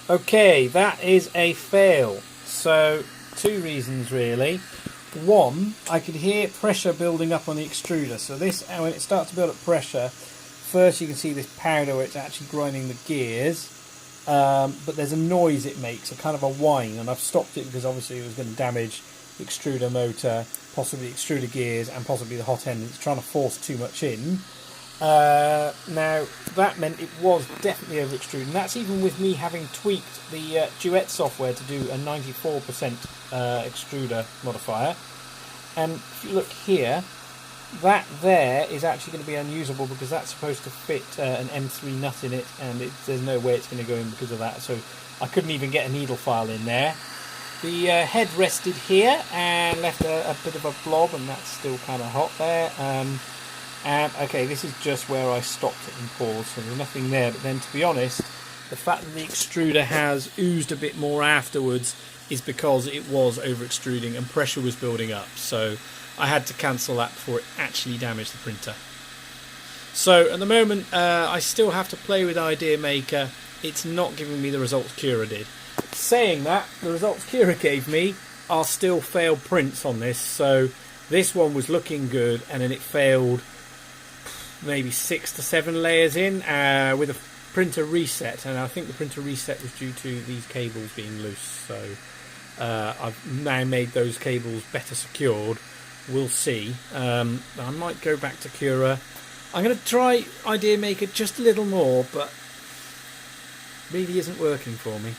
Okay, that is a fail. So, two reasons really. One, I could hear pressure building up on the extruder. So this, when it starts to build up pressure, first you can see this powder where it's actually grinding the gears. But there's a noise it makes, a kind of a whine, and I've stopped it because obviously it was going to damage the extruder motor, possibly extruder gears, and possibly the hot end. It's trying to force too much in. Now that meant it was definitely over extruding. That's even with me having tweaked the Duet software to do a 94% extruder modifier. And if you look here, that there is actually going to be unusable because that's supposed to fit an M3 nut in it, and there's no way it's going to go in because of that. So I couldn't even get a needle file in there. The head rested here and left a bit of a blob, and that's still kind of hot there. And okay, this is just where I stopped it and paused, so there's nothing there. But then, to be honest, the fact that the extruder has oozed a bit more afterwards is because it was over extruding and pressure was building up. So I had to cancel that before it actually damaged the printer. So at the moment, I still have to play with IdeaMaker. It's not giving me the results CURA did. Saying that, the results CURA gave me are still failed prints on this. So this one was looking good, and then it failed maybe 6 to 7 layers in with a printer reset, and I think the printer reset was due to these cables being loose. So I've now made those cables better secured. We'll see. I might go back to CURA. I'm going to try IdeaMaker just a little more, but really isn't working for me.